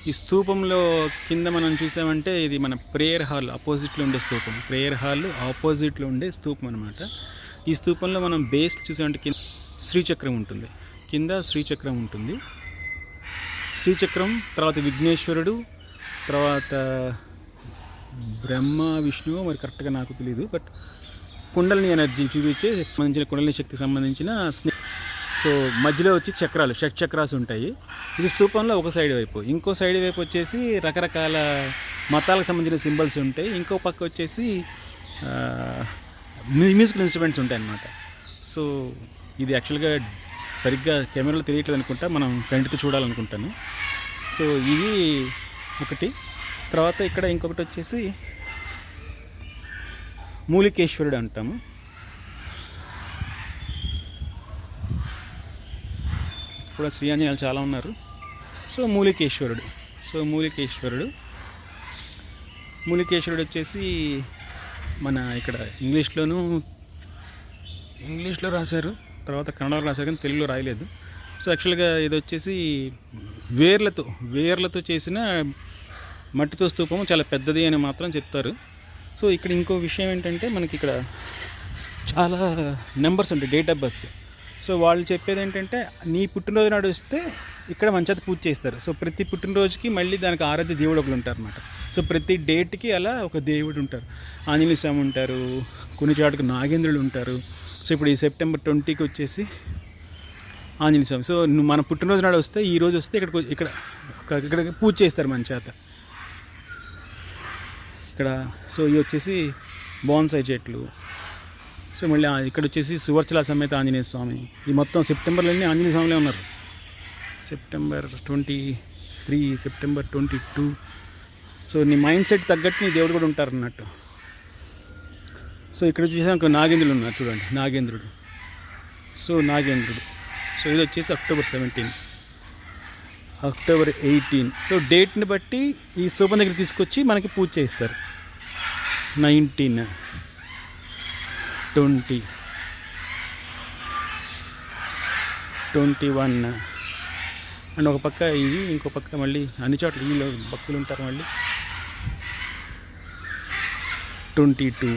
ఈ స్తూపంలో కింద మనం చూసామంటే ఇది మన ప్రేయర్ హాల్ ఆపోజిట్లో ఉండే స్తూపం. ప్రేయర్ హాల్ ఆపోజిట్లో ఉండే స్తూపం అనమాట. ఈ స్తూపంలో మనం బేస్ చూసామంటే కింద శ్రీచక్రం ఉంటుంది. కింద శ్రీచక్రం ఉంటుంది. శ్రీచక్రం తర్వాత విఘ్నేశ్వరుడు, తర్వాత బ్రహ్మ విష్ణువు మరి కరెక్ట్గా నాకు తెలియదు, బట్ కుండలిని ఎనర్జీ చూపించే సంబంధించిన కుండలిని శక్తికి సంబంధించిన సో మధ్యలో వచ్చి చక్రాలు, షట్ చక్రాస్ ఉంటాయి. ఇది స్తూపంలో ఒక సైడ్ వైపు. ఇంకో సైడ్ వైపు వచ్చేసి రకరకాల మతాలకు సంబంధించిన సింబల్స్ ఉంటాయి. ఇంకో పక్క వచ్చేసి మ్యూజికల్ ఇన్స్ట్రుమెంట్స్ ఉంటాయి అన్నమాట. సో ఇది యాక్చువల్గా సరిగ్గా కెమెరాలో తెలియట్లేదు అనుకుంటా, మనం కంటితో చూడాలనుకుంటాను. సో ఇది ఒకటి. తర్వాత ఇక్కడ ఇంకొకటి వచ్చేసి మూలికేశ్వరుడు అంటాము. కూడా శ్రీ ఆంజనేయులు చాలా ఉన్నారు. సో మూలికేశ్వరుడు వచ్చేసి మన ఇక్కడ ఇంగ్లీష్లో రాశారు, తర్వాత కన్నడలో రాశారు, కానీ తెలుగులో రాయలేదు. సో యాక్చువల్గా ఇది వచ్చేసి వేర్లతో చేసిన మట్టితో స్తూపము, చాలా పెద్దది అని మాత్రం చెప్తారు. సో ఇక్కడ ఇంకో విషయం ఏంటంటే మనకి ఇక్కడ చాలా నెంబర్స్ ఉంటాయి, డేట్ ఆఫ్ బర్త్. సో వాళ్ళు చెప్పేది ఏంటంటే నీ పుట్టినరోజు నాడు వస్తే ఇక్కడ మంచిగా పూజ చేస్తారు. సో ప్రతి పుట్టినరోజుకి మళ్ళీ దానికి ఆరాధ్య దేవుడు ఒకరు ఉంటారు అన్నమాట. సో ప్రతి డేట్కి అలా ఒక దేవుడు ఉంటారు. ఆంజనేయ స్వామి ఉంటారు, కొన్ని చోట్లకి నాగేంద్రులు ఉంటారు. సో ఇప్పుడు ఈ సెప్టెంబర్ 20కి వచ్చేసి ఆంజనేయ స్వామి. సో మన పుట్టినరోజు నాడు వస్తే ఈ రోజు వస్తే ఇక్కడ పూజ చేస్తారు మన చేత ఇక్కడ. సో ఇవి వచ్చేసి బోన్సాయి చెట్లు. సో మళ్ళీ ఇక్కడ వచ్చేసి సువర్చల సమేత ఆంజనేయ స్వామి. ఈ మొత్తం సెప్టెంబర్లోనే ఆంజనేయ స్వామిలో ఉన్నారు. September 23, September 22. సో నీ మైండ్ సెట్ తగ్గట్టు నీ దేవుడు కూడా ఉంటారు అన్నట్టు. సో ఇక్కడ చూసాక నాగేంద్రుడు ఉన్నారు చూడండి, నాగేంద్రుడు. సో ఇది వచ్చేసి అక్టోబర్ 17, అక్టోబర్ 18. సో డేట్ని బట్టి ఈ స్తూపం దగ్గర తీసుకొచ్చి మనకి పూజ చేస్తారు. 19, 20, 21 అండ్ ఒక పక్క ఇది, ఇంకో పక్క మళ్ళీ అన్ని చోట్ల వీళ్ళు భక్తులు ఉంటారు. మళ్ళీ 22